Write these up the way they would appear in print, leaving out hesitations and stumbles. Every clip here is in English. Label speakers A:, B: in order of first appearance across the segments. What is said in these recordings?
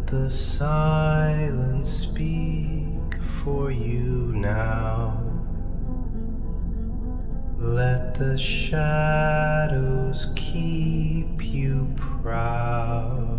A: the silence speak for you now. Let the shadows keep you proud.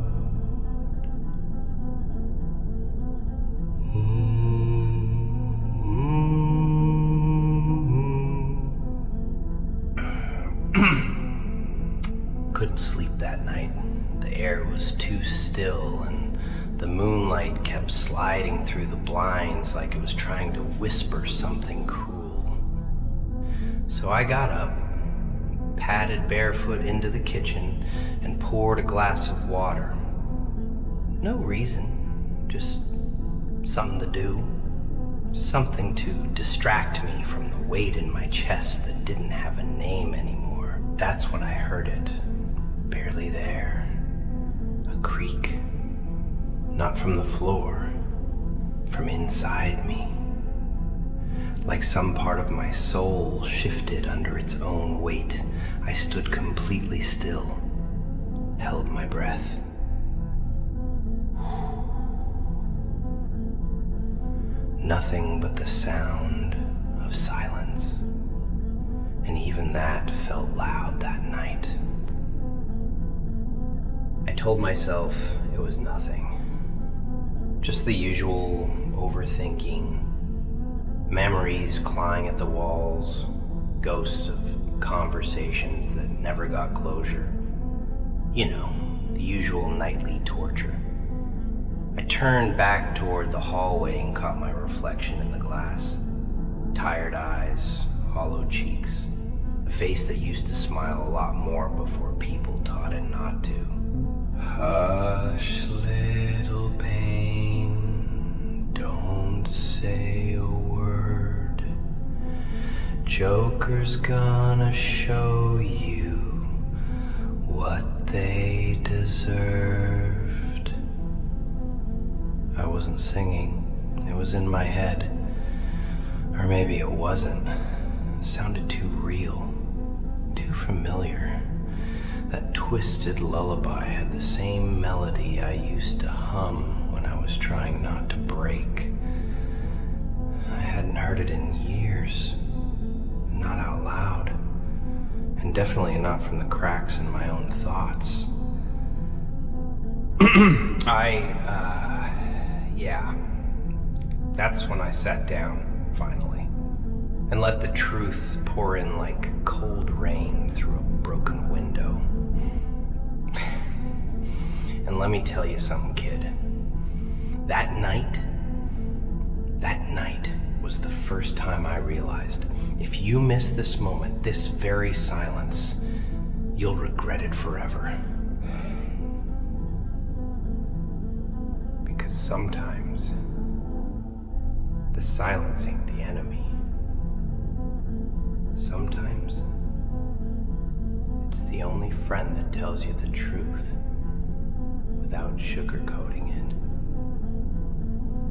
A: Couldn't sleep that night. The air was too still, and the moonlight kept sliding through the blinds like it was trying to whisper something cruel. So I got up, padded barefoot into the kitchen, and poured a glass of water. No reason, just something to do. Something to distract me from the weight in my chest that didn't have a name anymore. That's when I heard it. Barely there. A creak. Not from the floor. From inside me. Like some part of my soul shifted under its own weight, I stood completely still. Held my breath. Nothing but the sound of silence. And even that felt loud that night. I told myself it was nothing. Just the usual overthinking, memories clawing at the walls, ghosts of conversations that never got closure. You know, the usual nightly torture. I turned back toward the hallway and caught my reflection in the glass. Tired eyes, hollow cheeks, a face that used to smile a lot more before people taught it not to. Hush, little pain, don't say a word. Joker's gonna show you what they deserved. I wasn't singing, it was in my head. Or maybe it wasn't. It sounded too real, too familiar. That twisted lullaby had the same melody I used to hum when I was trying not to break. I hadn't heard it in years. Not out loud. And definitely not from the cracks in my own thoughts. Yeah. That's when I sat down, finally, and let the truth pour in like cold rain through a broken window. And let me tell you something, kid. That night was the first time I realized if you miss this moment, this very silence, you'll regret it forever. Because sometimes the silence ain't the enemy. Sometimes it's the only friend that tells you the truth without sugarcoating it,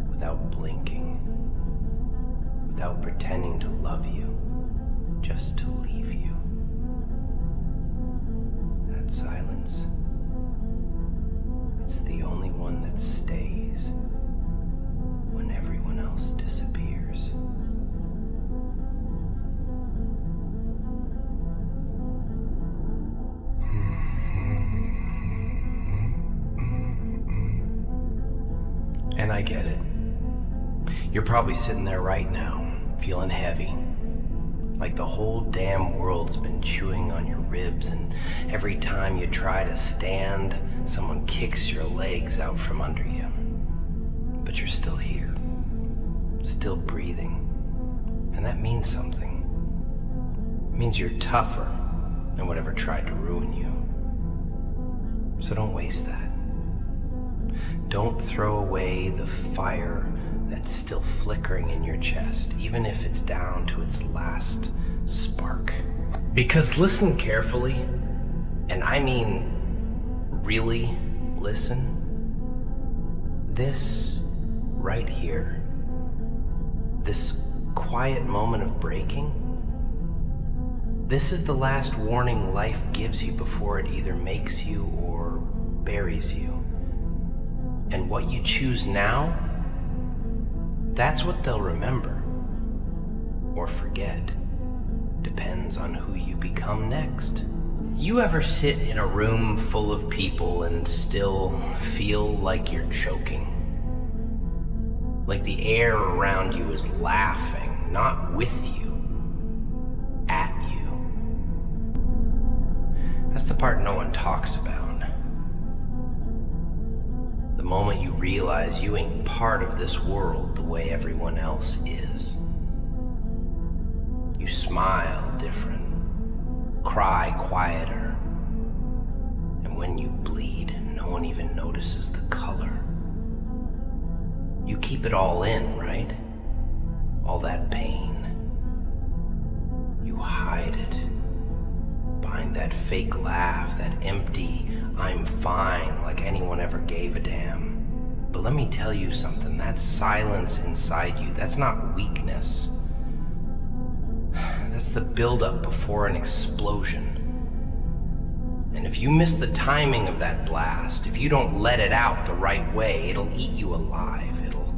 A: without blinking, without pretending to love you, just to leave you. That silence, it's the only one that stays when everyone else disappears. And I get it. You're probably sitting there right now, feeling heavy. Like the whole damn world's been chewing on your ribs, and every time you try to stand, someone kicks your legs out from under you. But you're still here, still breathing. And that means something. It means you're tougher than whatever tried to ruin you. So don't waste that. Don't throw away the fire that's still flickering in your chest, even if it's down to its last spark. Because listen carefully, and I mean really listen. This right here, this quiet moment of breaking, this is the last warning life gives you before it either makes you or buries you. And what you choose now, that's what they'll remember or forget. Depends on who you become next. You ever sit in a room full of people and still feel like you're choking? Like the air around you is laughing, not with you, at you. That's the part no one talks about. The moment you realize you ain't part of this world the way everyone else is. You smile different, cry quieter, and when you bleed, no one even notices the color. You keep it all in, right? All that pain. You hide it behind that fake laugh, that empty, I'm fine, like anyone ever gave a damn. But let me tell you something, that silence inside you, that's not weakness. That's the buildup before an explosion. And if you miss the timing of that blast, if you don't let it out the right way, it'll eat you alive. It'll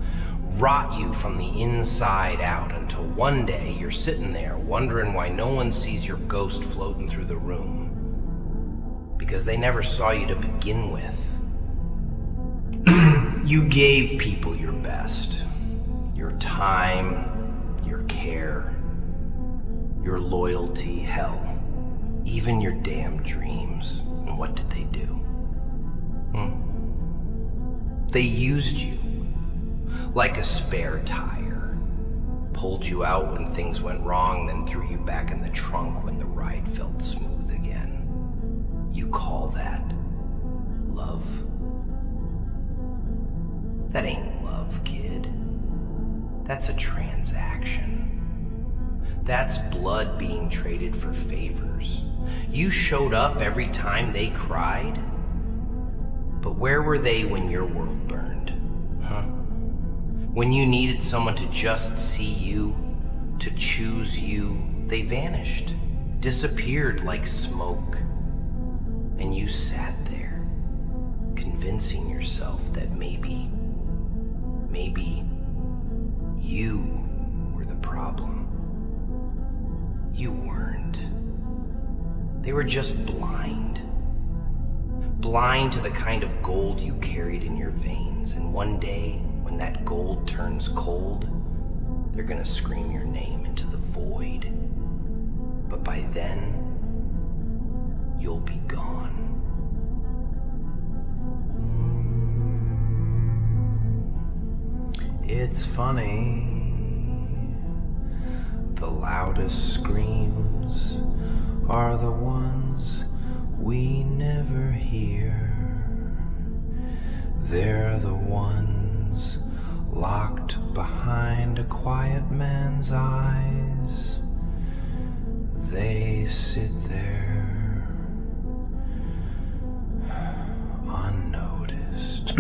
A: rot you from the inside out until one day you're sitting there wondering why no one sees your ghost floating through the room. Because they never saw you to begin with. You gave people your best. Your time, your care, your loyalty, hell, even your damn dreams. And what did they do? They used you like a spare tire. Pulled you out when things went wrong, then threw you back in the trunk when the ride felt smooth again. You call that love? That ain't love, kid. That's a transaction. That's blood being traded for favors. You showed up every time they cried, but where were they when your world burned? Huh? When you needed someone to just see you, to choose you, they vanished, disappeared like smoke. And you sat there, convincing yourself that maybe you were the problem. You weren't. They were just blind. Blind to the kind of gold you carried in your veins. And one day, when that gold turns cold, they're gonna scream your name into the void. But by then, you'll be gone. It's funny, the loudest screams are the ones we never hear. They're the ones locked behind a quiet man's eyes. They sit there unnoticed.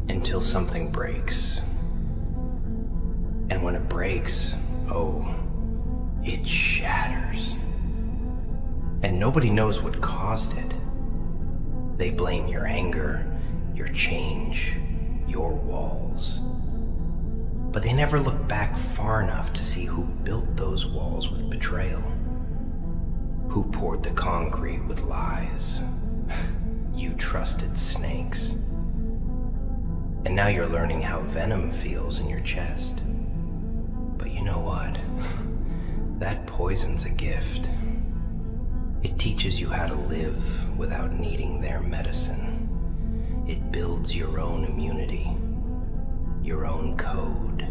A: Until something breaks. And when it breaks, oh, it shatters. And nobody knows what caused it. They blame your anger, your change, your walls. But they never look back far enough to see who built those walls with betrayal. Who poured the concrete with lies. You trusted snakes. And now you're learning how venom feels in your chest. But you know what? That poison's a gift. It teaches you how to live without needing their medicine. It builds your own immunity, your own code,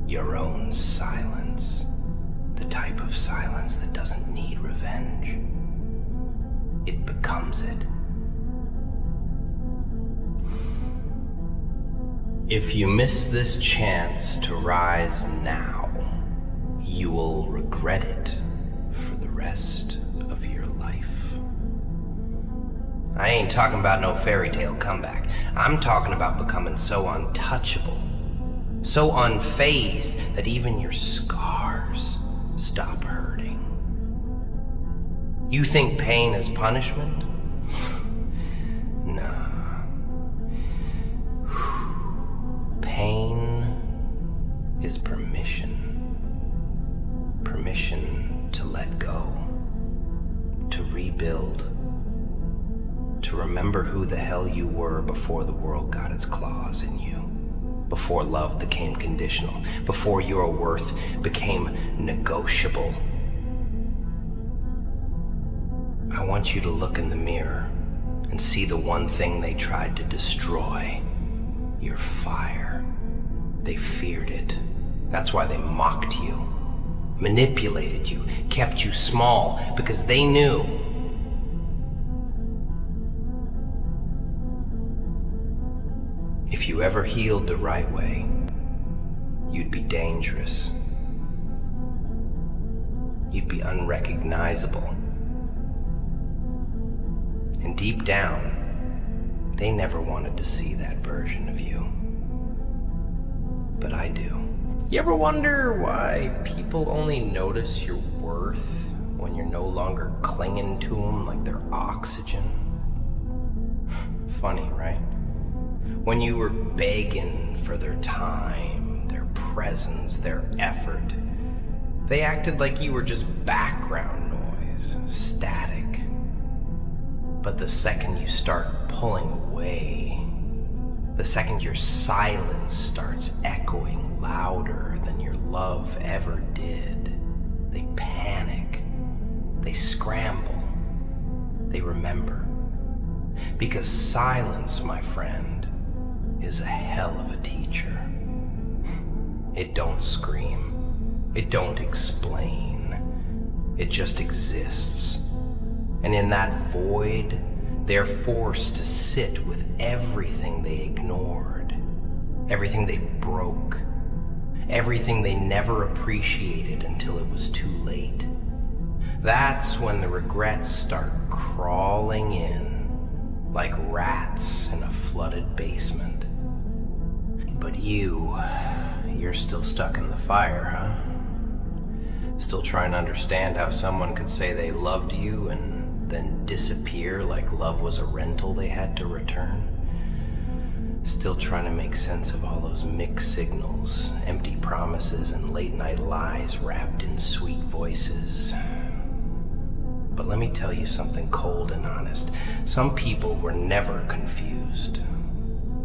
A: your own silence. The type of silence that doesn't need revenge. It becomes it. If you miss this chance to rise now, you will regret it for the rest of your life. I ain't talking about no fairy tale comeback. I'm talking about becoming so untouchable, so unfazed that even your scars stop hurting. You think pain is punishment? Nah. permission to let go, to rebuild, to remember who the hell you were before the world got its claws in you, before love became conditional, before your worth became negotiable. I want you to look in the mirror and see the one thing they tried to destroy, your fire. They feared it. That's why they mocked you, manipulated you, kept you small, because they knew if you ever healed the right way, you'd be dangerous. You'd be unrecognizable. And deep down, they never wanted to see that version of you. But I do. You ever wonder why people only notice your worth when you're no longer clinging to them like they're oxygen? Funny, right? When you were begging for their time, their presence, their effort, they acted like you were just background noise, static. But the second you start pulling away, the second your silence starts echoing louder than your love ever did, they panic, they scramble, they remember. Because silence, my friend, is a hell of a teacher. It don't scream, it don't explain, it just exists. And in that void, they're forced to sit with everything they ignored, everything they broke, everything they never appreciated until it was too late. That's when the regrets start crawling in, like rats in a flooded basement. But you're still stuck in the fire, huh? Still trying to understand how someone could say they loved you and then disappear like love was a rental they had to return. Still trying to make sense of all those mixed signals, empty promises, and late-night lies wrapped in sweet voices. But let me tell you something cold and honest. Some people were never confused.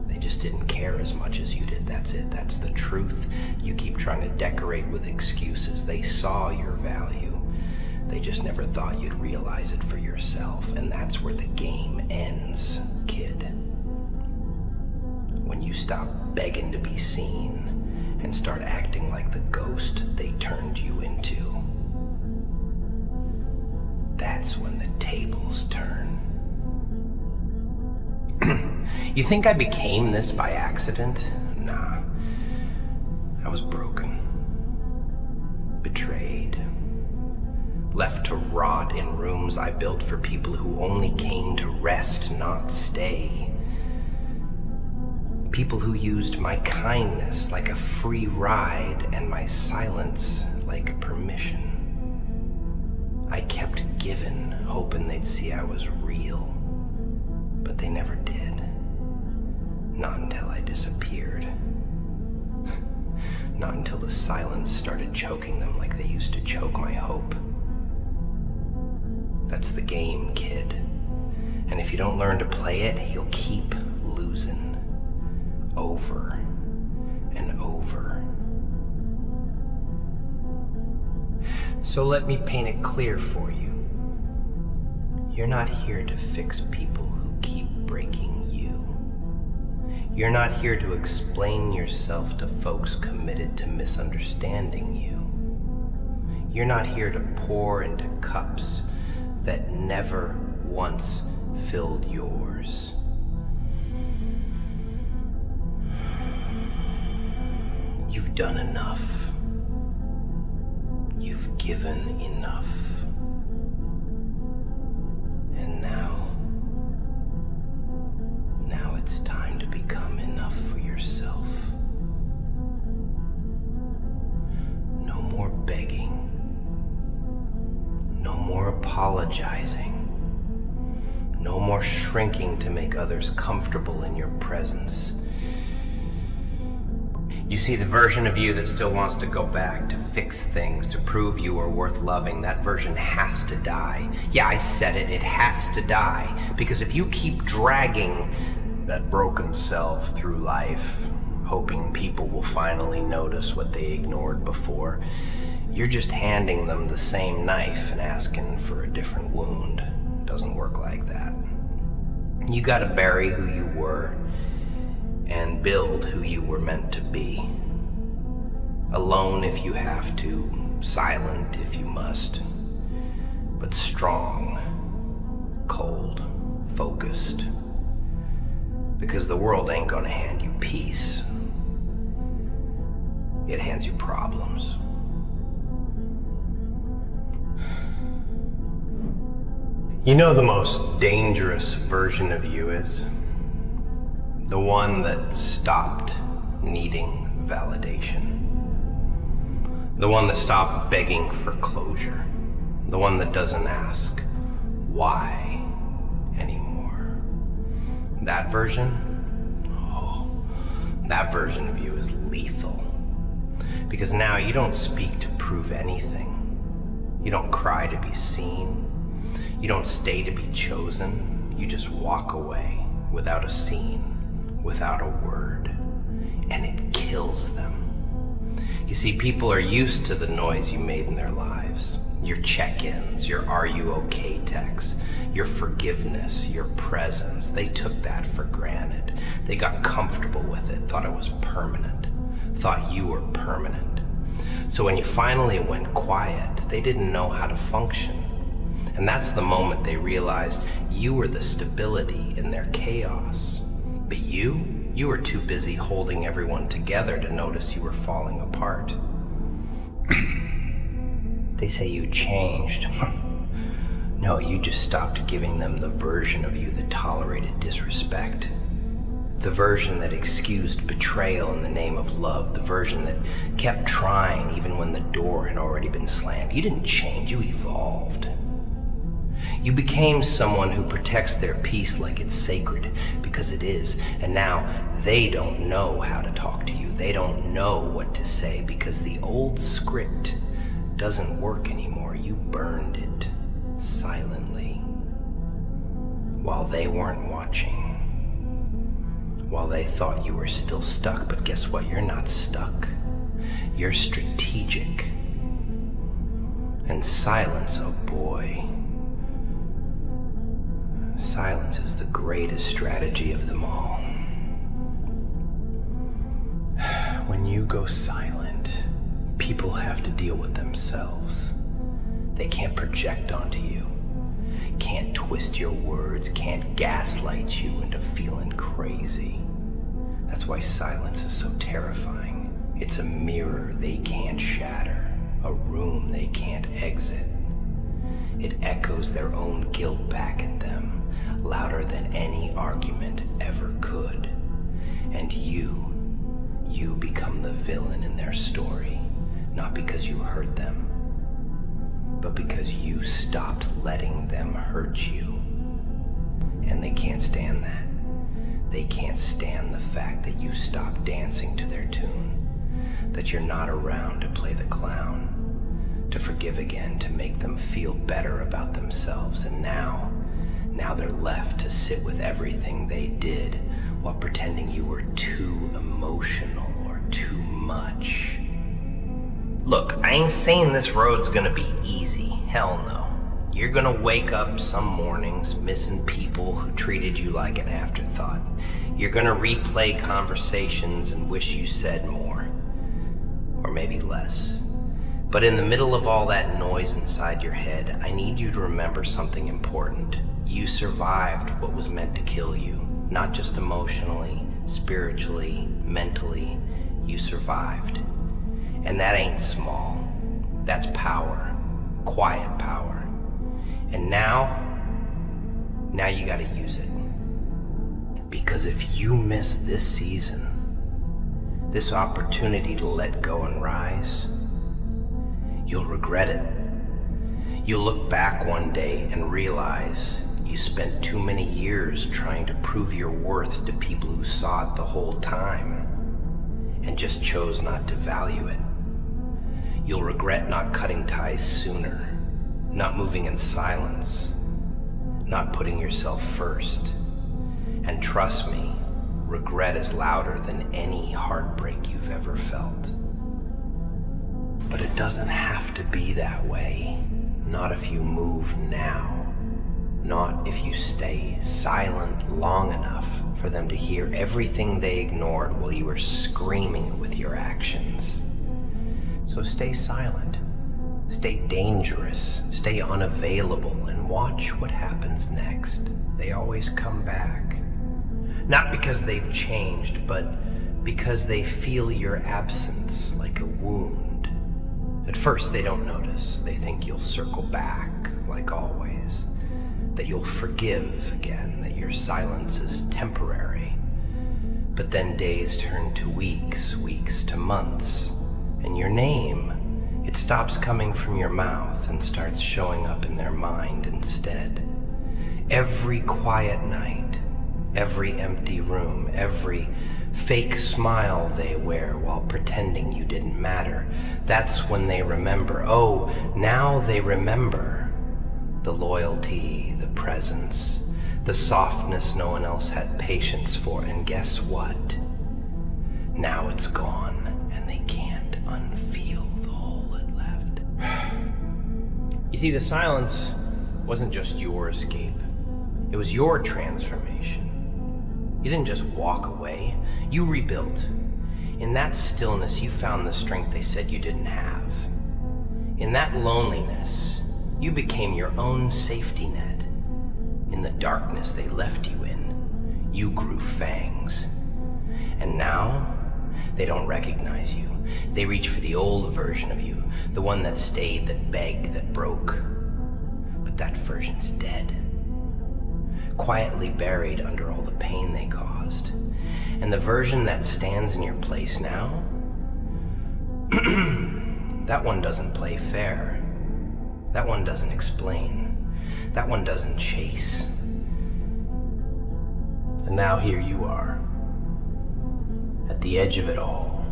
A: They just didn't care as much as you did. That's it. That's the truth. You keep trying to decorate with excuses. They saw your value. They just never thought you'd realize it for yourself, and that's where the game ends, kid. When you stop begging to be seen and start acting like the ghost they turned you into, that's when the tables turn. You think I became this by accident? Nah. I was broken, betrayed, left to rot in rooms I built for people who only came to rest, not stay. People who used my kindness like a free ride and my silence like permission. I kept giving, hoping they'd see I was real, but they never did. Not until I disappeared. Not until the silence started choking them like they used to choke my hope. That's the game, kid. And if you don't learn to play it, you'll keep losing. Over and over. So let me paint it clear for you. You're not here to fix people who keep breaking you. You're not here to explain yourself to folks committed to misunderstanding you. You're not here to pour into cups that never once filled yours. You've done enough. You've given enough. And now it's time to become enough for yourself. No more begging. No more apologizing. No more shrinking to make others comfortable in your presence. You see, the version of you that still wants to go back, to fix things, to prove you are worth loving, that version has to die. Yeah, I said it, it has to die. Because if you keep dragging that broken self through life, hoping people will finally notice what they ignored before, you're just handing them the same knife and asking for a different wound. It doesn't work like that. You gotta bury who you were and build who you were meant to be. Alone if you have to, silent if you must, but strong, cold, focused. Because the world ain't gonna hand you peace. It hands you problems. You know the most dangerous version of you is? The one that stopped needing validation. The one that stopped begging for closure. The one that doesn't ask why anymore. That version? Oh, that version of you is lethal. Because now you don't speak to prove anything. You don't cry to be seen. You don't stay to be chosen. You just walk away without a scene, without a word, and it kills them. You see, people are used to the noise you made in their lives. Your check-ins, your "are you okay" texts, your forgiveness, your presence. They took that for granted. They got comfortable with it, thought it was permanent, thought you were permanent. So when you finally went quiet, they didn't know how to function. And that's the moment they realized you were the stability in their chaos. But you were too busy holding everyone together to notice you were falling apart. They say you changed. No, you just stopped giving them the version of you that tolerated disrespect. The version that excused betrayal in the name of love. The version that kept trying even when the door had already been slammed. You didn't change, you evolved. You became someone who protects their peace like it's sacred, because it is. And now they don't know how to talk to you. They don't know what to say, because the old script doesn't work anymore. You burned it silently while they weren't watching. While they thought you were still stuck. But guess what? You're not stuck. You're strategic. And silence, oh boy. Silence is the greatest strategy of them all. When you go silent, people have to deal with themselves. They can't project onto you, can't twist your words, can't gaslight you into feeling crazy. That's why silence is so terrifying. It's a mirror they can't shatter, a room they can't exit. It echoes their own guilt back at them, louder than any argument ever could. And you become the villain in their story, not because you hurt them, but because you stopped letting them hurt you. And they can't stand that. They can't stand the fact that you stopped dancing to their tune, that you're not around to play the clown, to forgive again, to make them feel better about themselves. And now they're left to sit with everything they did while pretending you were too emotional or too much. Look, I ain't saying this road's gonna be easy. Hell no. You're gonna wake up some mornings missing people who treated you like an afterthought. You're gonna replay conversations and wish you said more. Or maybe less. But in the middle of all that noise inside your head, I need you to remember something important. You survived what was meant to kill you. Not just emotionally, spiritually, mentally. You survived. And that ain't small. That's power. Quiet power. And now you gotta use it. Because if you miss this season, this opportunity to let go and rise, you'll regret it. You'll look back one day and realize you spent too many years trying to prove your worth to people who saw it the whole time. and just chose not to value it. You'll regret not cutting ties sooner, not moving in silence, not putting yourself first. And trust me, regret is louder than any heartbreak you've ever felt. But it doesn't have to be that way. Not if you move now. Not if you stay silent long enough for them to hear everything they ignored while you were screaming it with your actions. So stay silent. Stay dangerous. Stay unavailable and watch what happens next. They always come back. Not because they've changed, but because they feel your absence like a wound. At first they don't notice. They think you'll circle back, like always. That you'll forgive again, that your silence is temporary. But then days turn to weeks, weeks to months, and your name, it stops coming from your mouth and starts showing up in their mind instead. Every quiet night, every empty room, every fake smile they wear while pretending you didn't matter, that's when they remember. Oh, now they remember. The loyalty, the presence, the softness no one else had patience for, and guess what? Now it's gone, and they can't unfeel the hole it left. You see, the silence wasn't just your escape. It was your transformation. You didn't just walk away, you rebuilt. In that stillness, you found the strength they said you didn't have. In that loneliness, you became your own safety net. In the darkness they left you in, you grew fangs. And now, they don't recognize you. They reach for the old version of you, the one that stayed, that begged, that broke. But that version's dead. Quietly buried under all the pain they caused. And the version that stands in your place now, that one doesn't play fair. That one doesn't explain. That one doesn't chase. And now here you are, at the edge of it all,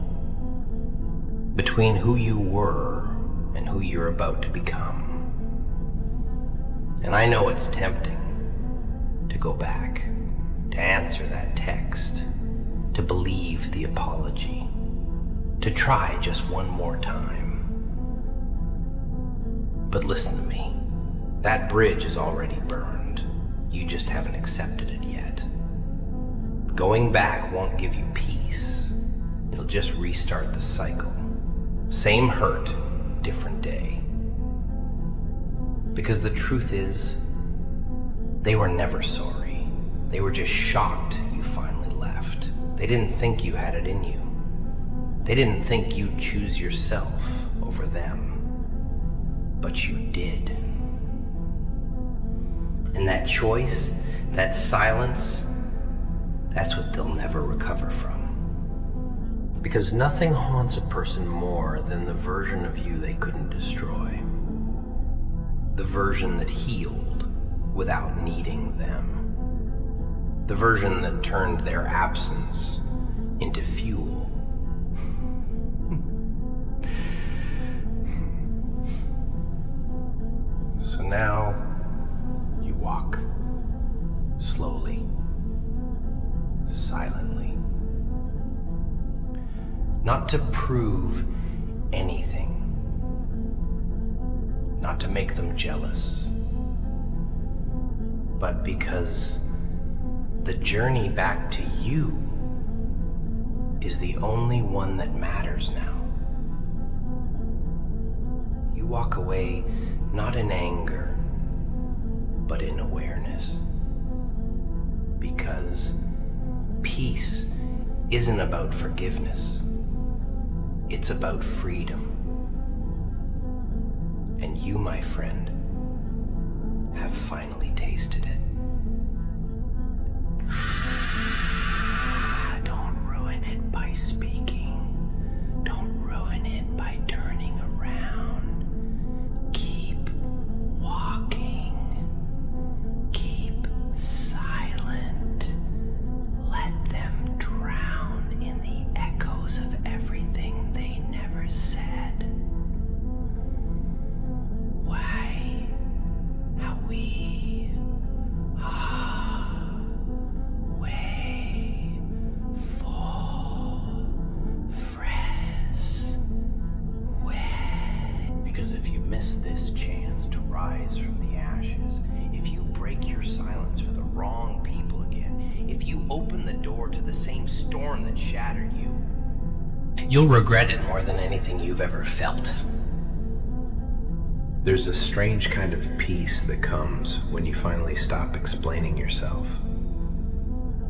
A: between who you were and who you're about to become. And I know it's tempting to go back, to answer that text, to believe the apology, to try just one more time. But listen to me. That bridge is already burned. You just haven't accepted it yet. Going back won't give you peace. It'll just restart the cycle. Same hurt, different day. Because the truth is, they were never sorry. They were just shocked you finally left. They didn't think you had it in you. They didn't think you'd choose yourself over them. But you did. And that choice, that silence, that's what they'll never recover from. Because nothing haunts a person more than the version of you they couldn't destroy. The version that healed without needing them. The version that turned their absence into fuel. So now, you walk slowly, silently. Not to prove anything. Not to make them jealous. But because the journey back to you is the only one that matters now. You walk away not in anger, but in awareness. Because peace isn't about forgiveness. It's about freedom. And you, my friend, have finally tasted it. Don't ruin it by speaking. Don't ruin it by turning around. Keep walking. Keep silent. Let them drown in the echoes of Because if you miss this chance to rise from the ashes, if you break your silence for the wrong people again, if you open the door to the same storm that shattered you, you'll regret it more than anything you've ever felt.
B: There's a strange kind of peace that comes when you finally stop explaining yourself.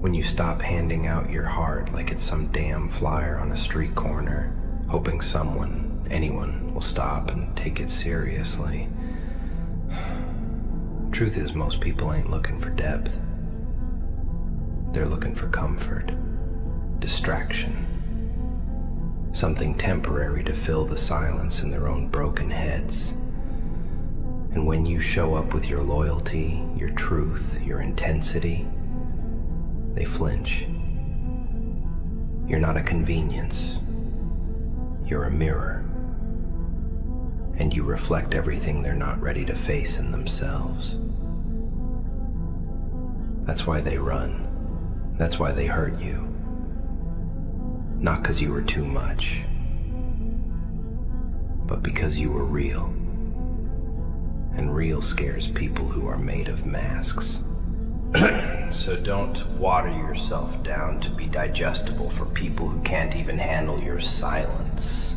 B: When you stop handing out your heart like it's some damn flyer on a street corner, hoping someone, anyone, will stop and take it seriously. Truth is, most people ain't looking for depth. They're looking for comfort, distraction, something temporary to fill the silence in their own broken heads. And when you show up with your loyalty, your truth, your intensity, they flinch. You're not a convenience. You're a mirror. And you reflect everything they're not ready to face in themselves. That's why they run. That's why they hurt you. Not because you were too much, but because you were real. And real scares people who are made of masks. So don't water yourself down to be digestible for people who can't even handle your silence.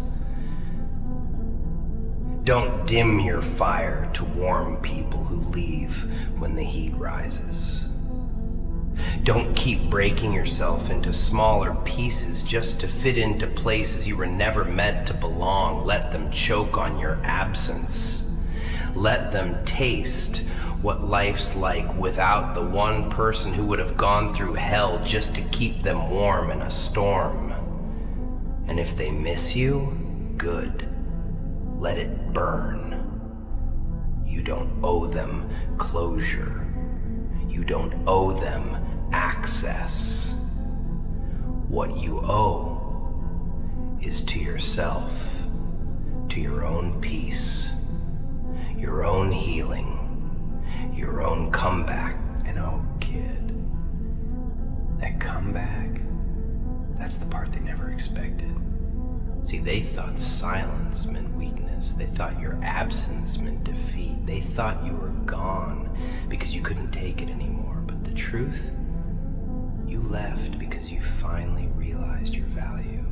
B: Don't dim your fire to warm people who leave when the heat rises. Don't keep breaking yourself into smaller pieces just to fit into places you were never meant to belong. Let them choke on your absence. Let them taste what life's like without the one person who would have gone through hell just to keep them warm in a storm. And if they miss you, good. Let it burn. You don't owe them closure. You don't owe them access. What you owe is to yourself, to your own peace, your own healing, your own comeback. And oh, kid, that comeback, that's the part they never expected. See, they thought silence meant weakness. They thought your absence meant defeat. They thought you were gone because you couldn't take it anymore. But the truth, you left because you finally realized your value.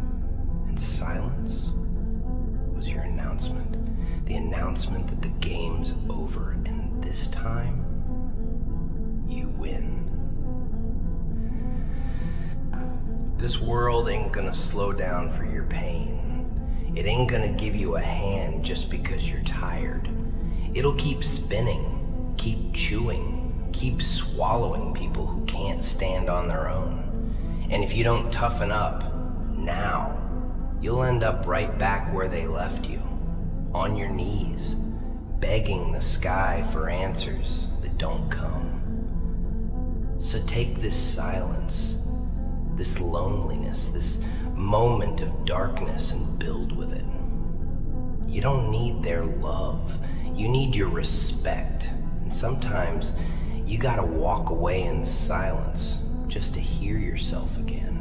B: And silence was your announcement. The announcement that the game's over, and this time, you win. This world ain't gonna slow down for your pain. It ain't gonna give you a hand just because you're tired. It'll keep spinning, keep chewing, keep swallowing people who can't stand on their own. And if you don't toughen up now, you'll end up right back where they left you. On your knees, begging the sky for answers that don't come. So take this silence, this loneliness, this moment of darkness, and build with it. You don't need their love, you need your respect. And sometimes you gotta walk away in silence just to hear yourself again.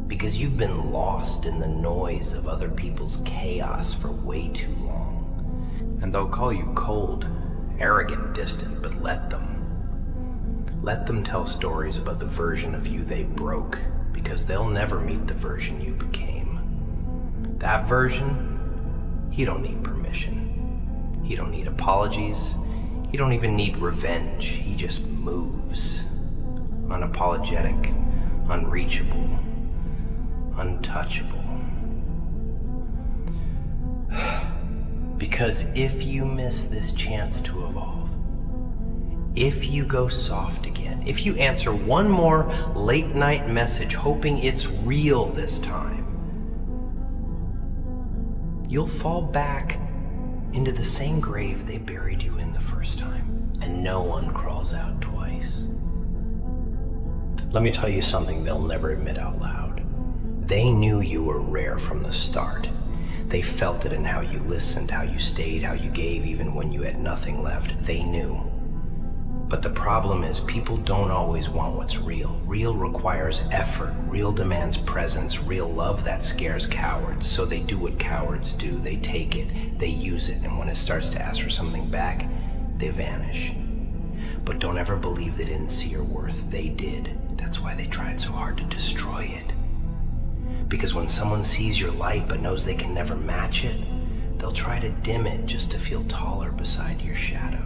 B: Because you've been lost in the noise of other people's chaos for way too long. And they'll call you cold, arrogant, distant, but let them. Let them tell stories about the version of you they broke, because they'll never meet the version you became. That version, he don't need permission. He don't need apologies. He don't even need revenge. He just moves. Unapologetic, unreachable, untouchable. Because if you miss this chance to evolve, if you go soft again, if you answer one more late night message hoping it's real this time, you'll fall back into the same grave they buried you in the first time. And no one crawls out twice. Let me tell you something they'll never admit out loud. They knew you were rare from the start. They felt it in how you listened, how you stayed, how you gave even when you had nothing left. They knew.
A: But the problem is people don't always want what's real. Real requires effort. Real demands presence. Real love, that scares cowards. So they do what cowards do. They take it, they use it, and when it starts to ask for something back, they vanish. But don't ever believe they didn't see your worth. They did. That's why they tried so hard to destroy it. Because when someone sees your light but knows they can never match it, they'll try to dim it just to feel taller beside your shadow.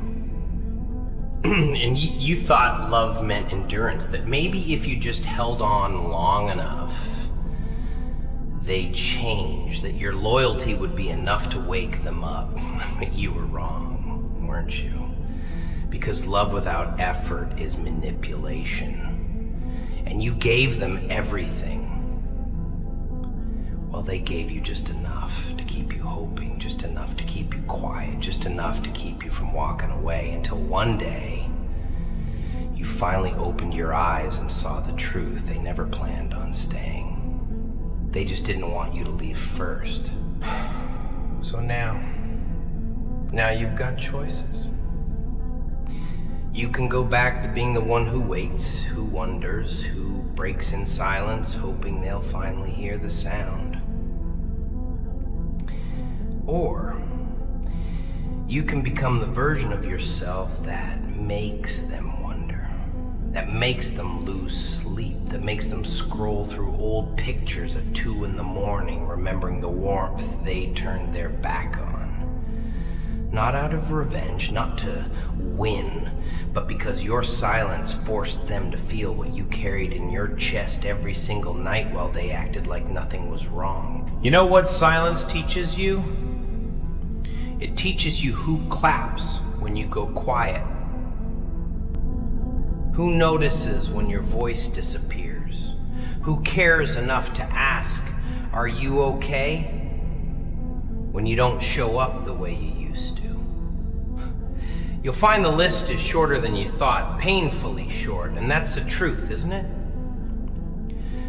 A: And you thought love meant endurance, that maybe if you just held on long enough, they'd change, that your loyalty would be enough to wake them up. But you were wrong, weren't you? Because love without effort is manipulation. And you gave them everything. Well, they gave you just enough to keep you hoping, just enough to keep you quiet, just enough to keep you from walking away, until one day you finally opened your eyes and saw the truth. They never planned on staying. They just didn't want you to leave first. So now you've got choices. You can go back to being the one who waits, who wonders, who breaks in silence, hoping they'll finally hear the sound. Or you can become the version of yourself that makes them wonder, that makes them lose sleep, that makes them scroll through old pictures at 2 a.m, remembering the warmth they turned their back on. Not out of revenge, not to win, but because your silence forced them to feel what you carried in your chest every single night while they acted like nothing was wrong.
B: You know what silence teaches you?
A: It teaches you who claps when you go quiet. Who notices when your voice disappears? Who cares enough to ask, "Are you okay?" when you don't show up the way you used to. You'll find the list is shorter than you thought, painfully short, and that's the truth, isn't it?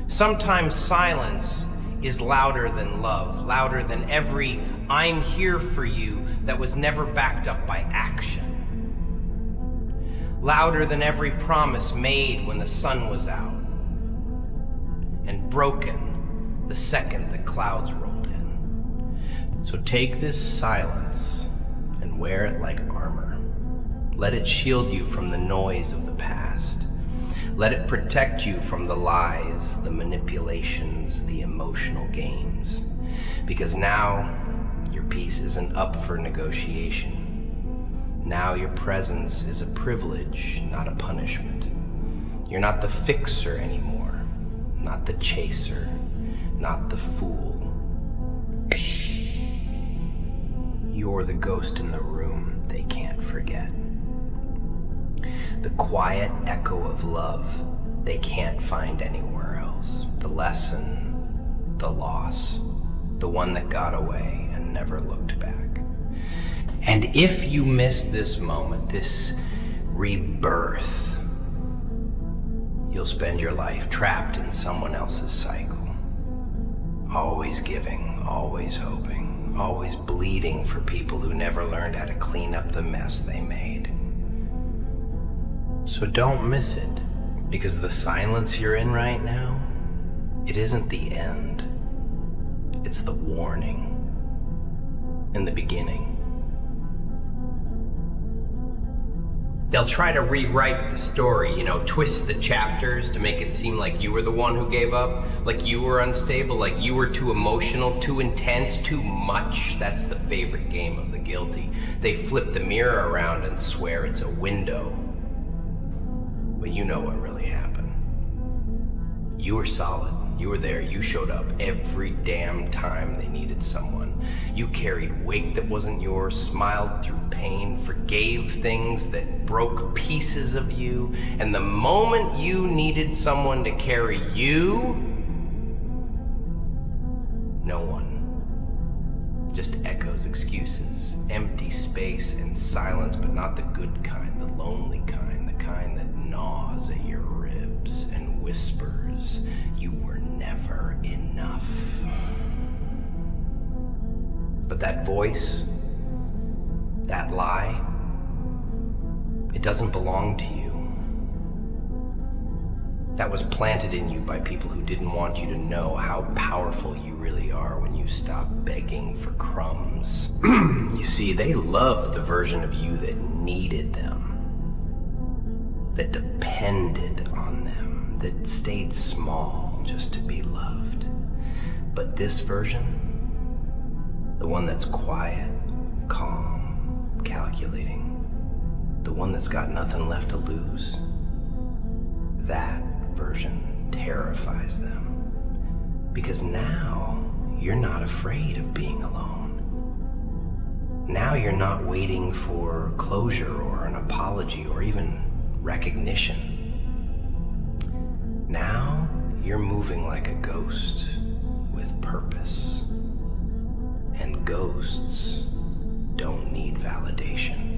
A: Sometimes silence is louder than love, louder than every "I'm here for you" that was never backed up by action. Louder than every promise made when the sun was out, and broken the second the clouds rolled in. So take this silence and wear it like armor. Let it shield you from the noise of the past. Let it protect you from the lies, the manipulations, the emotional games. Because now, your peace isn't up for negotiation. Now your presence is a privilege, not a punishment. You're not the fixer anymore, not the chaser, not the fool. You're the ghost in the room they can't forget. The quiet echo of love they can't find anywhere else. The lesson, the loss, the one that got away and never looked back. And if you miss this moment, this rebirth, you'll spend your life trapped in someone else's cycle. Always giving, always hoping, always bleeding for people who never learned how to clean up the mess they made. So don't miss it, because the silence you're in right now, it isn't the end. It's the warning in the beginning. They'll try to rewrite the story, twist the chapters to make it seem like you were the one who gave up, like you were unstable, like you were too emotional, too intense, too much. That's the favorite game of the guilty. They flip the mirror around and swear it's a window. But you know what really happened. You were solid. You were there. You showed up every damn time they needed someone. You carried weight that wasn't yours, smiled through pain, forgave things that broke pieces of you, and the moment you needed someone to carry you, no one. Just echoes, excuses, empty space and silence, but not the good kind, the lonely kind, the kind that gnaws at your ribs and whispers, "You were never enough." But that voice, that lie, it
B: doesn't belong to you. That was planted in you by people who didn't want you to know how powerful you really are when you stop begging for crumbs. You see, they loved the version of you that needed them, that depended on them, that stayed small just to be loved. But this version, the one that's quiet, calm, calculating, the one that's got nothing left to lose, that version terrifies them. Because now you're not afraid of being alone. Now you're not waiting for closure or an apology or even recognition. Now you're moving like a ghost with purpose. And ghosts don't need validation.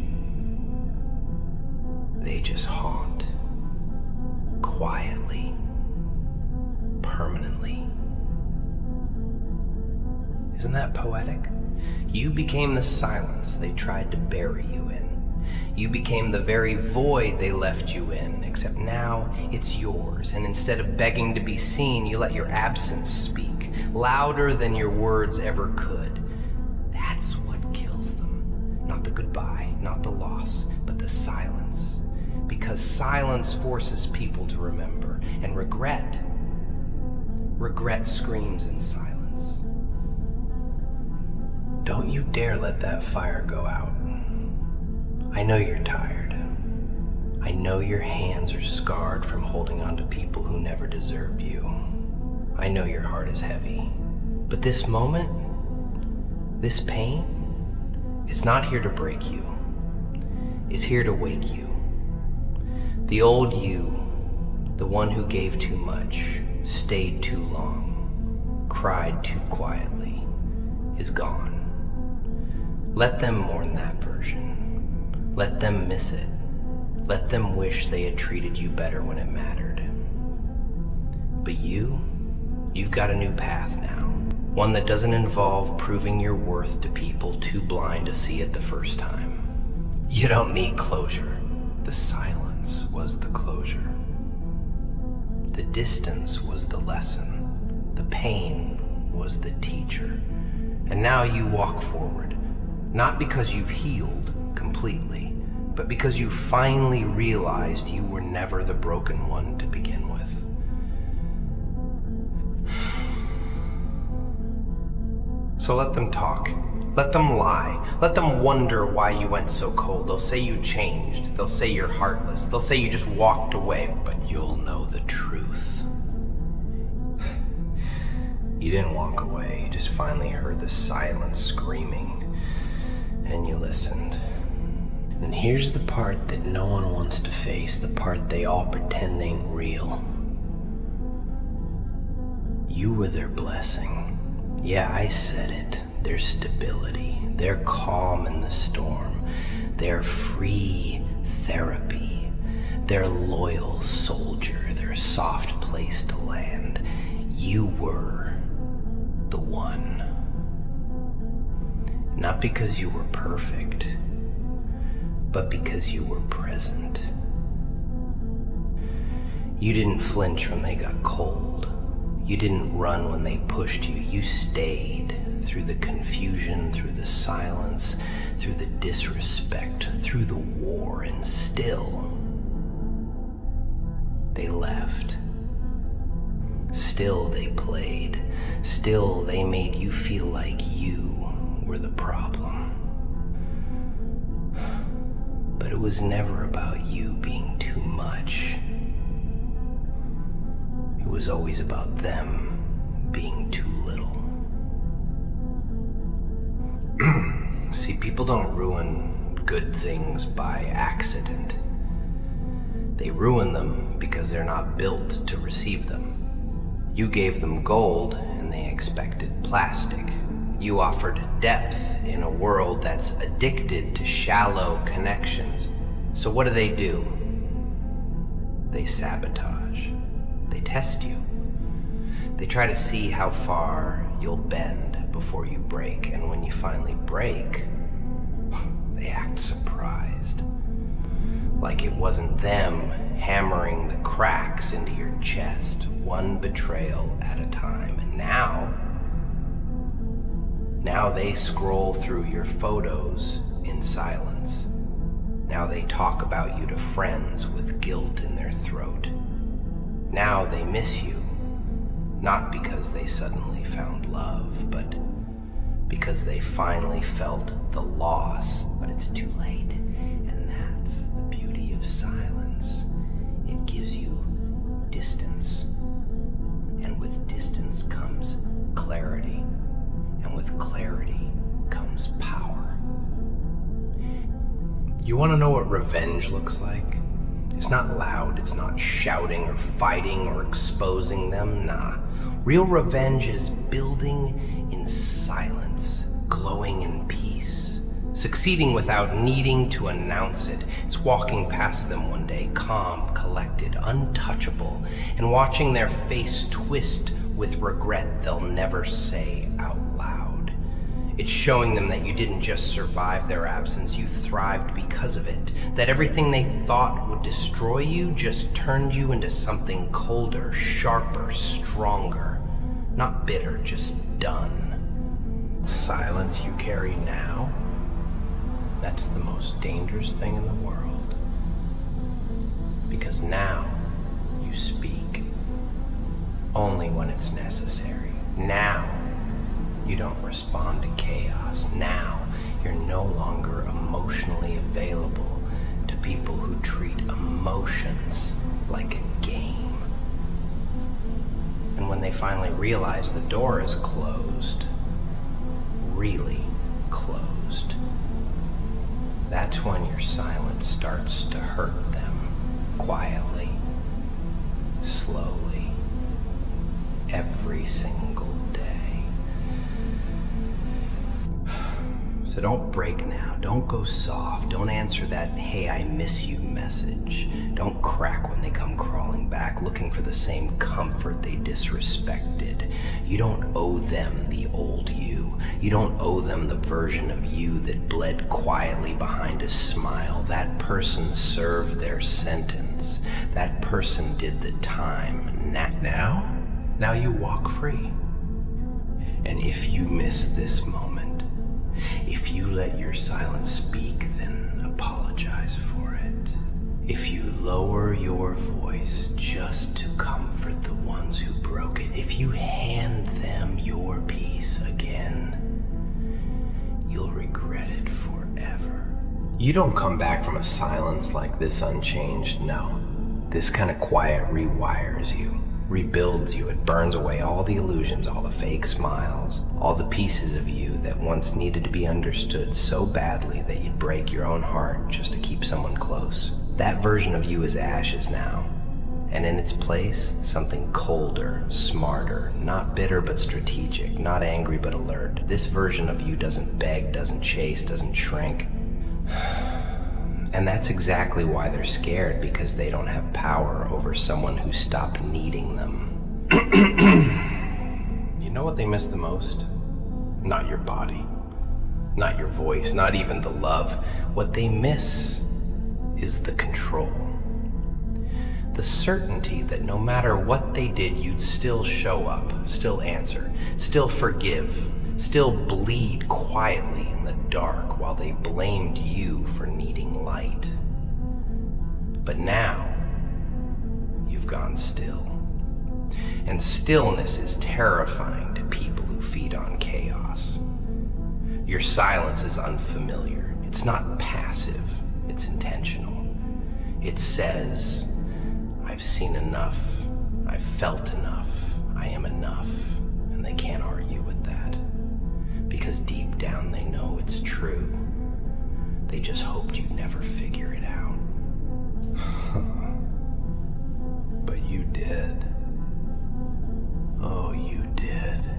B: They just haunt. Quietly. Permanently. Isn't that poetic? You became the silence they tried to bury you in. You became the very void they left you in, except now it's yours, and instead of begging to be seen, you let your absence speak, louder than your words ever could. That's what kills them. Not the goodbye, not the loss, but the silence. Because silence forces people to remember, and regret screams in silence. Don't you dare let that fire go out. I know you're tired. I know your hands are scarred from holding on to people who never deserved you. I know your heart is heavy. But this moment, this pain, is not here to break you. It's here to wake you. The old you, the one who gave too much, stayed too long, cried too quietly, is gone. Let them mourn that version. Let them miss it. Let them wish they had treated you better when it mattered. But you've got a new path now. One that doesn't involve proving your worth to people too blind to see it the first time. You don't need closure. The silence was the closure. The distance was the lesson. The pain was the teacher. And now you walk forward, not because you've healed completely, but because you finally realized you were never the broken one to begin with. So let them talk. Let them lie. Let them wonder why you went so cold. They'll say you changed. They'll say you're heartless. They'll say you just walked away. But you'll know the truth. You didn't walk away. You just finally heard the silence screaming. And you listened. And here's the part that no one wants to face. The part they all pretend ain't real. You were their blessing. Yeah, I said it. Their stability, their calm in the storm, their free therapy, their loyal soldier, their soft place to land. You were the one. Not because you were perfect, but because you were present. You didn't flinch when they got cold. You didn't run when they pushed you. You stayed through the confusion, through the silence, through the disrespect, through the war, and still they left. Still they played. Still they made you feel like you were the problem. But it was never about you being too much. It was always about them being too little. See, people don't ruin good things by accident. They ruin them because they're not built to receive them. You gave them gold and they expected plastic. You offered depth in a world that's addicted to shallow connections. So what do? They sabotage. They test you. They try to see how far you'll bend before you break, and when you finally break, they act surprised.
A: Like it wasn't them hammering the cracks into your chest, one betrayal at a time. And now they scroll through your photos in silence. Now they talk about you to friends with guilt in their throat. Now they miss you, not because they suddenly found love, but because they finally felt the loss. But it's too late, and that's the beauty of silence. It gives you distance, and with distance comes clarity, and with clarity comes power. You want to know what revenge looks like? It's not loud, it's not shouting or fighting or exposing them, nah. Real revenge is building in silence, glowing in peace, succeeding without needing to announce it. It's walking past them one day, calm, collected, untouchable, and watching their face twist with regret they'll never say out loud. It's showing them that you didn't just survive their absence, you thrived because of it. That everything they thought would destroy you just turned you into something colder, sharper, stronger. Not bitter, just done. Silence you carry now, that's the most dangerous thing in the world. Because now you speak, only when it's necessary. Now you don't respond to chaos. Now you're no longer emotionally available to people who treat emotions like a game. And when they finally realize the door is closed, really closed, that's when your silence starts to hurt them, quietly, slowly, every single day. So don't break now, don't go soft, don't answer that "hey, I miss you" message. Don't crack when they come crawling back, looking for the same comfort they disrespected. You don't owe them the old you. You don't owe them the version of you that bled quietly behind a smile. That person served their sentence. That person did the time. Now you walk free. And if you miss this moment, if you let your silence speak, then apologize for it. If you lower your voice just to comfort the ones who broke it, if you hand them your peace again, you'll regret it forever. You don't come back from a silence like this unchanged, no. This kind of quiet rewires you, rebuilds you. It burns away all the illusions, all the fake smiles, all the pieces of you that once needed to be understood so badly that you'd break your own heart just to keep someone close. That version of you is ashes now, and in its place, something colder, smarter, not bitter but strategic, not angry but alert. This version of you doesn't beg, doesn't chase, doesn't shrink. And that's exactly why they're scared, because they don't have power over someone who stopped needing them. You know what they miss the most? Not your body, not your voice, not even the love. What they miss is the control. The certainty that no matter what they did, you'd still show up, still answer, still forgive, still bleed quietly in the dark while they blamed you for needing light. But now, you've gone still. And stillness is terrifying to people who feed on chaos. Your silence is unfamiliar. It's not passive, it's intentional. It says, I've seen enough, I've felt enough, I am enough, and they can't argue with that. Because deep down they know it's true. They just hoped you'd never figure it out. But you did. Oh, you did.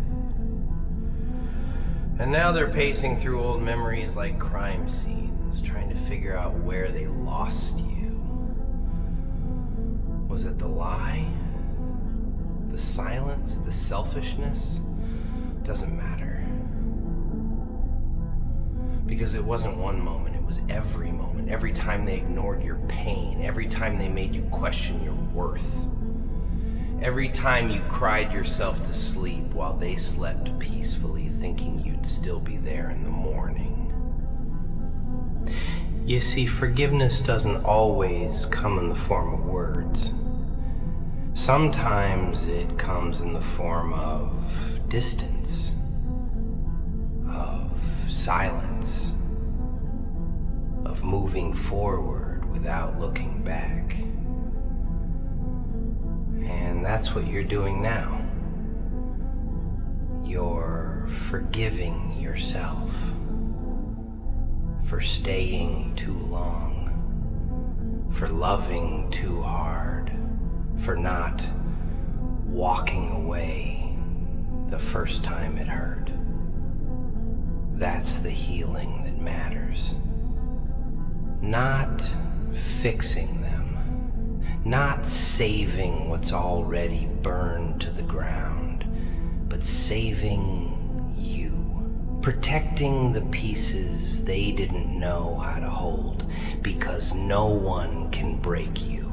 A: And now they're pacing through old memories like crime scenes, trying to figure out where they lost you. Was it the lie? The silence? The selfishness? Doesn't matter.
B: Because it wasn't one moment, it was every moment. Every time they ignored your pain, every time they made you question your worth. Every time you cried yourself to sleep while they slept peacefully, thinking you'd still be there in the morning.
A: You see, forgiveness doesn't always come in the form of words. Sometimes it comes in the form of distance, of silence, of moving forward without looking back. And that's what you're doing now. You're forgiving yourself for staying too long, for loving too hard, for not walking away the first time it hurt. That's the healing that matters. Not fixing them, not saving what's already burned to the ground, but saving you. Protecting the pieces they didn't know how to hold, because no one can break you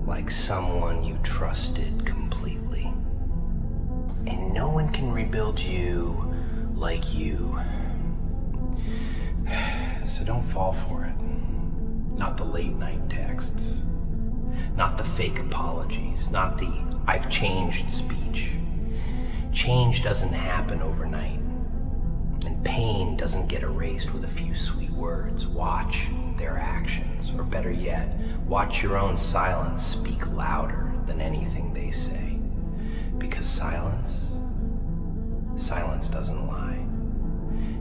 A: like someone you trusted completely. And no one can rebuild you like you.
B: So don't fall for it. Not the late night texts, not the fake apologies, not the "I've changed" speech. Change doesn't happen overnight, and pain doesn't get erased with a few sweet words. Watch their actions, or better yet, watch your own silence speak louder than anything they say. Because silence doesn't lie,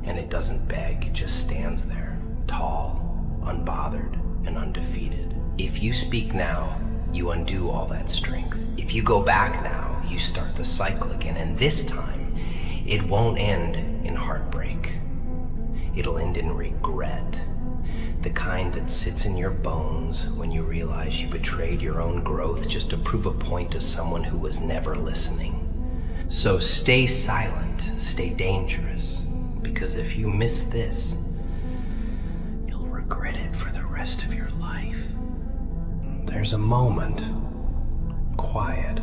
B: and it doesn't beg, it just stands there, tall, unbothered, and undefeated. If you speak now, you undo all that strength. If you go back now, you start the cycle again, and this time, it won't end in heartbreak. It'll end in regret. The kind that sits in your bones when you realize you betrayed your own growth just to prove a point to someone who was never listening. So stay silent, stay dangerous, because if you miss this, you'll regret it for the rest of your life. There's a moment, quiet,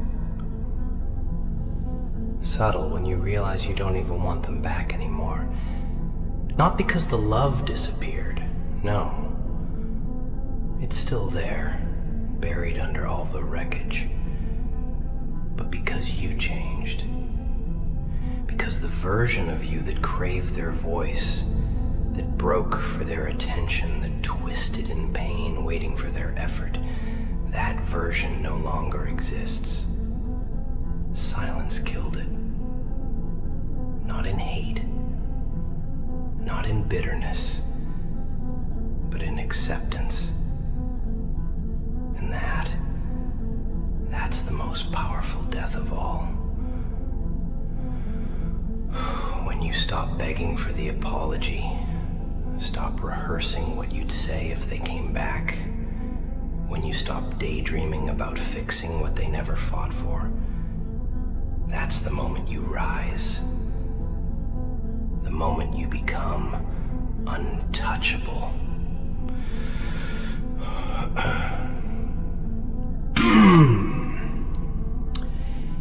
B: subtle, when you realize you don't even want them back anymore. Not because the love disappeared, no. It's still there, buried under all the wreckage. But because you changed. Because the version of you that craved their voice, that broke for their attention, that twisted in pain, waiting for their effort, that version no longer exists. Silence killed it. Not in hate, not in bitterness, but in acceptance. And that's the most powerful death of all. When you stop begging for the apology, stop rehearsing what you'd say if they came back, when you stop daydreaming about fixing what they never fought for, that's the moment you rise. The moment you become untouchable.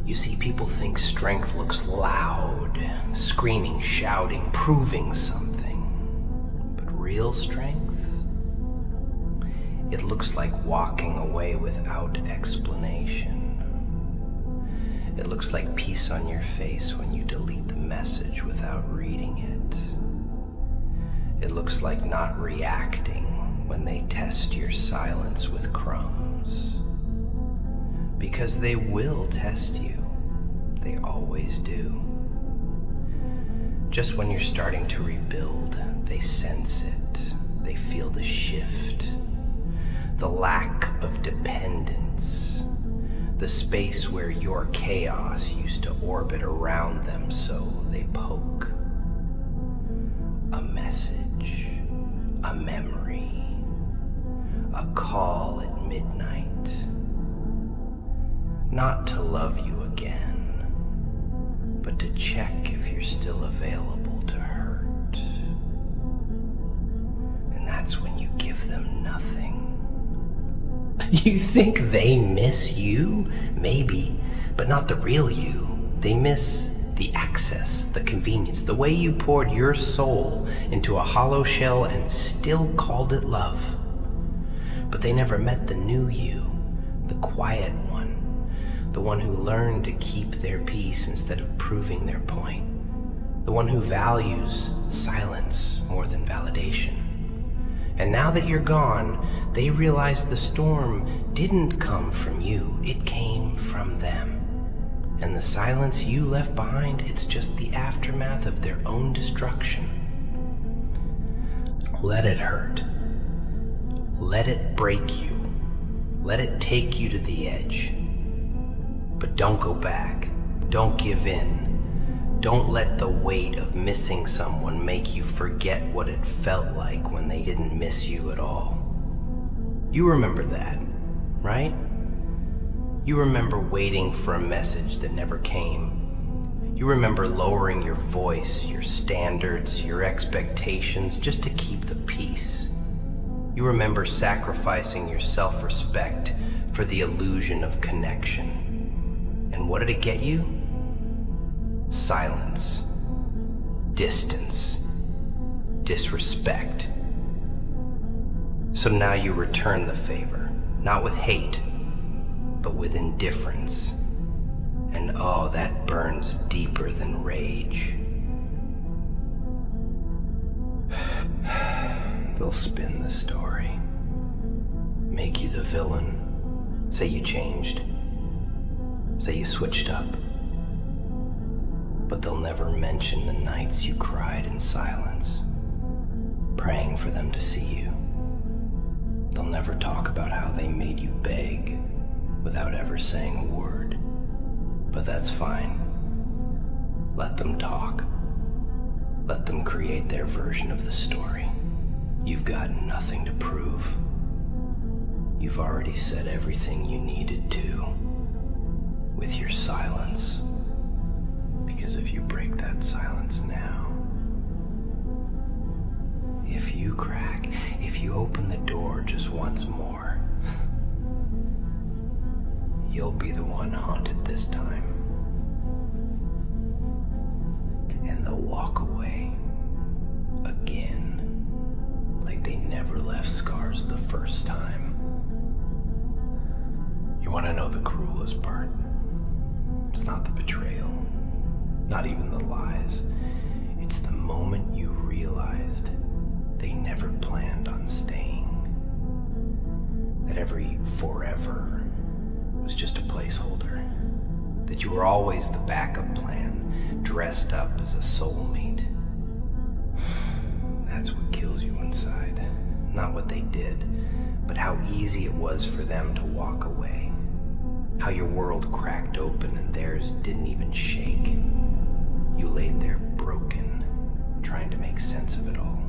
B: You see, people think strength looks loud, screaming, shouting, proving something. But real strength? It looks like walking away without explanation. It looks like peace on your face when you delete the message without reading it. It looks like not reacting when they test your silence with crumbs. Because they will test you. They always do. Just when you're starting to rebuild, they sense it. They feel the shift, the lack of dependence, the space where your chaos used to orbit around them, so they poke. A message, a memory, a call at midnight. Not to love you again, but to check if you're still available to hurt.
A: give them nothing. You think they miss you? Maybe, but not the real you. They miss the access, the convenience, the way you poured your soul into a hollow shell and still called it love. But they never met the new you, the quiet one, the one who learned to keep their peace instead of proving their point, the one who values silence more than validation. And now that you're gone, they realize the storm didn't come from you, it came from them. And the silence you left behind, it's just the aftermath of their own destruction. Let it hurt. Let it break you. Let it take you to the edge. But don't go back. Don't give in. Don't let the weight of missing someone make you forget what it felt like when they didn't miss you at all. You remember that, right? You remember waiting for a message that never came. You remember lowering your voice, your standards, your expectations just to keep the peace. You remember sacrificing your self-respect for the illusion of connection. And what did it get you? Silence, distance, disrespect. So now you return the favor, not with hate, but with indifference. And oh, that burns deeper than rage. They'll spin the story, make you the villain, say you changed, say you switched up. But they'll never mention the nights you cried in silence, praying for them to see you. They'll never talk about how they made you beg without ever saying a word. But that's fine. Let them talk. Let them create their version of the story. You've got nothing to prove. You've already said everything you needed to with your silence. Because if you break that silence now, if you crack, if you open the door just once more, you'll be the one haunted this time. And they'll walk away again, like they never left scars the first time. You want to know the cruelest part? It's not the betrayal. Not even the lies. It's the moment you realized they never planned on staying. That every forever was just a placeholder. That you were always the backup plan, dressed up as a soulmate. That's what kills you inside. Not what they did, but how easy it was for them to walk away. How your world cracked open and theirs didn't even shake. You laid there broken, trying to make sense of it all,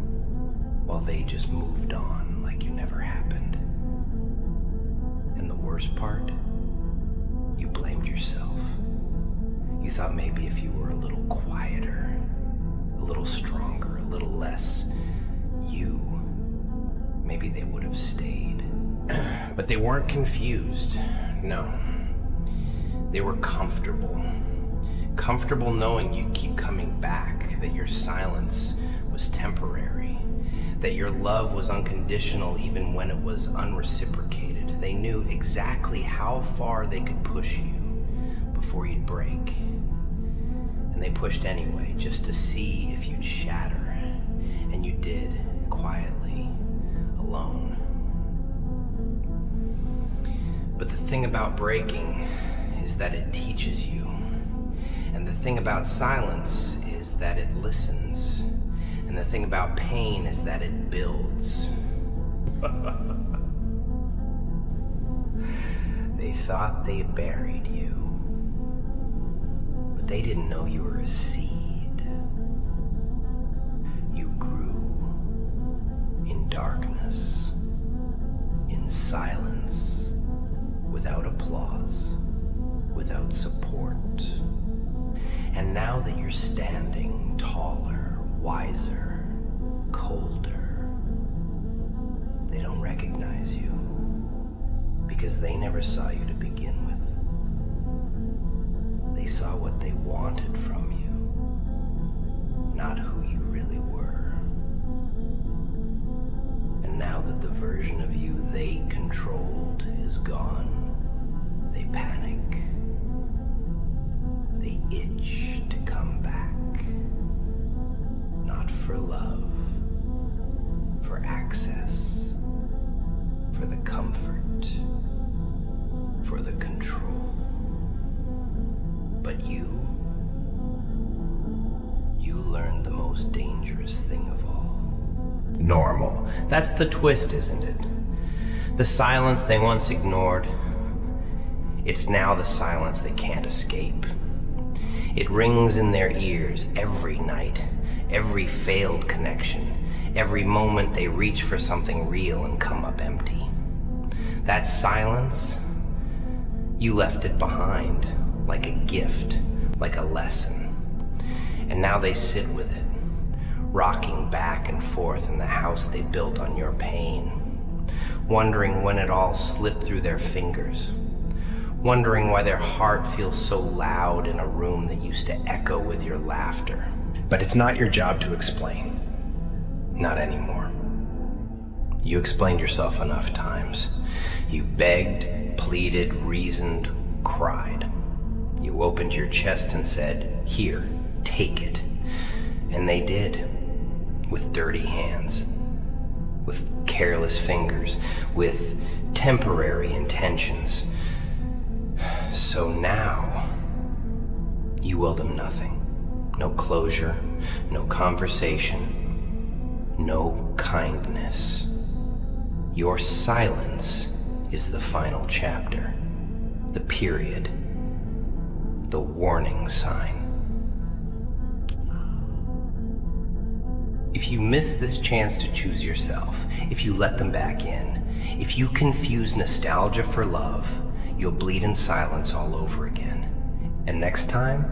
A: while they just moved on like you never happened. And the worst part? You blamed yourself. You thought maybe if you were a little quieter, a little stronger, a little less you, maybe they would have stayed. But they weren't confused, no. They were comfortable. Comfortable knowing you'd keep coming back, that your silence was temporary, that your love was unconditional even when it was unreciprocated. They knew exactly how far they could push you before you'd break. And they pushed anyway, just to see if you'd shatter. And you did, quietly, alone. But the thing about breaking is that it teaches you. And the thing about silence is that it listens. And the thing about pain is that it builds. They thought they buried you, but they didn't know you were a seed. You grew in darkness, in silence, without applause, without support. And now that you're standing taller, wiser, colder, recognize you because they never saw you to begin with. They saw what they wanted from you, not who you really were. And now that the version of you they controlled is gone, they panic. They itch to come back. Not for love, for access, for the comfort, for the control. But you learned the most dangerous thing of all. Normal. That's the twist, isn't it? The silence they once ignored, it's now the silence they can't escape. It rings in their ears every night, every failed connection, every moment they reach for something real and come up empty. That silence, you left it behind, like a gift, like a lesson. And now they sit with it, rocking back and forth in the house they built on your pain, wondering when it all slipped through their fingers, wondering why their heart feels so loud in a room that used to echo with your laughter.
C: But it's not your job to explain.
A: Not anymore. You explained yourself enough times. You begged, pleaded, reasoned, cried. You opened your chest and said, "Here, take it." And they did, with dirty hands, with careless fingers, with temporary intentions. So now, you owe them nothing. No closure, no conversation, no kindness. Your silence is the final chapter, the period, the warning sign. If you miss this chance to choose yourself, if you let them back in, if you confuse nostalgia for love, you'll bleed in silence all over again. And next time,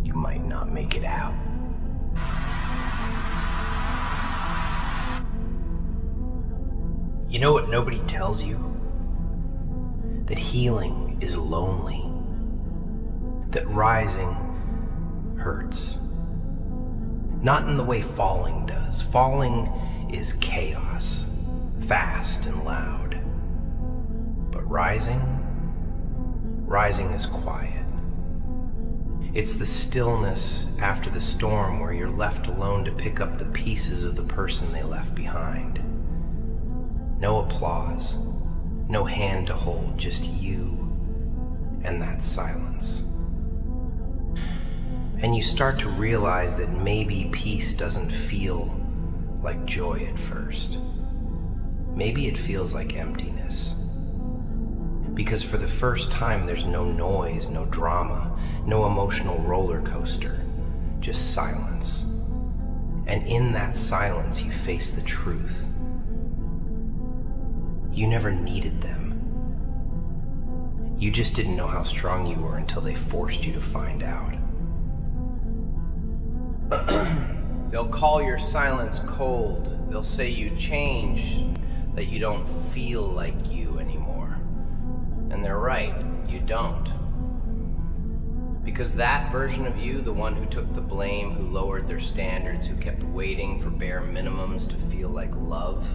A: you might not make it out. You know what nobody tells you? That healing is lonely. That rising hurts. Not in the way falling does. Falling is chaos, fast and loud. But rising is quiet. It's the stillness after the storm where you're left alone to pick up the pieces of the person they left behind. No applause, no hand to hold, just you and that silence. And you start to realize that maybe peace doesn't feel like joy at first. Maybe it feels like emptiness. Because for the first time, there's no noise, no drama, no emotional roller coaster, just silence. And in that silence, you face the truth. You never needed them. You just didn't know how strong you were until they forced you to find out. They'll call your silence cold. They'll say you changed, that you don't feel like you anymore. And they're right, you don't. Because that version of you, the one who took the blame, who lowered their standards, who kept waiting for bare minimums to feel like love,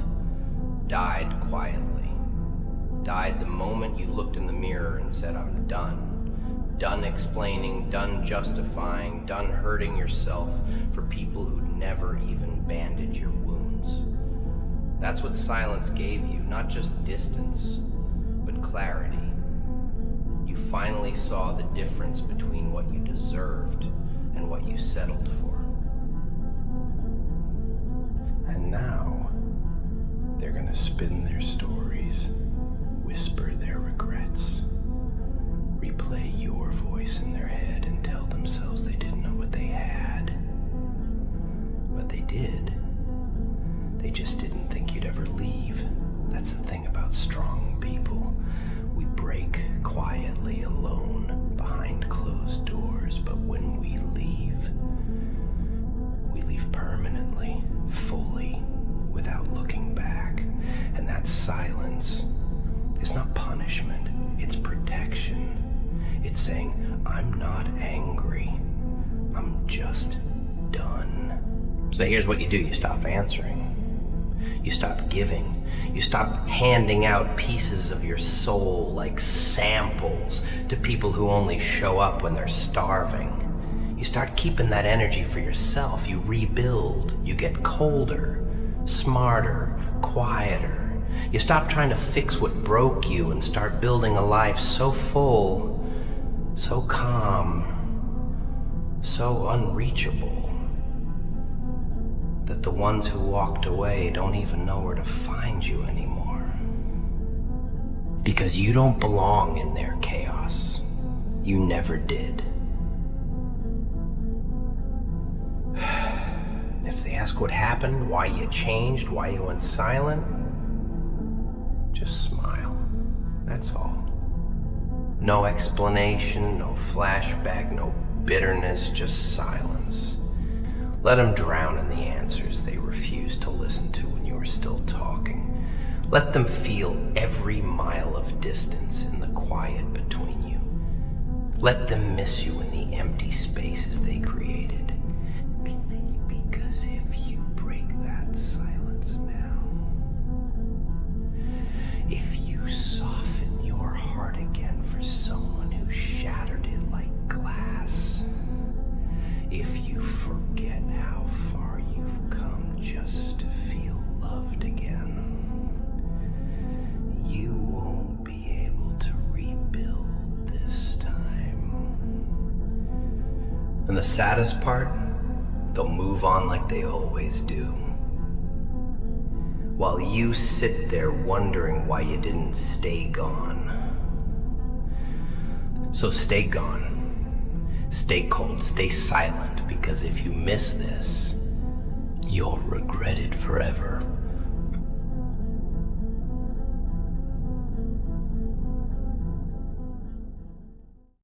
A: died quietly. Died the moment you looked in the mirror and said, "I'm done." Done explaining, done justifying, done hurting yourself for people who'd never even bandaged your wounds. That's what silence gave you, not just distance, but clarity. You finally saw the difference between what you deserved and what you settled for. And now, they're gonna spin their stories, whisper their regrets, replay your voice in their head and tell themselves they didn't know what they had. But they did. They just didn't think you'd ever leave. That's the thing about strong people. We break quietly alone behind closed doors, but when we leave permanently, fully, without looking back. And that silence is not punishment, it's protection. It's saying, I'm not angry, I'm just done. So here's what you do. You stop answering. You stop giving. You stop handing out pieces of your soul like samples to people who only show up when they're starving. You start keeping that energy for yourself. You rebuild. You get colder, smarter, quieter. You stop trying to fix what broke you and start building a life so full, so calm, so unreachable, that the ones who walked away don't even know where to find you anymore. Because you don't belong in their chaos. You never did. If they ask what happened, why you changed, why you went silent, just smile. That's all. No explanation, no flashback, no bitterness, just silence. Let them drown in the answers they refused to listen to when you were still talking. Let them feel every mile of distance in the quiet between you. Let them miss you in the empty spaces they created. Because if you break that silence now, if you soften your heart again for someone who shattered it like glass, if you forget how far you've come just to feel loved again, you won't be able to rebuild this time. And the saddest part, they'll move on like they always do. While you sit there wondering why you didn't stay gone. So stay gone. Stay cold, stay silent, because if you miss this, you'll regret it forever.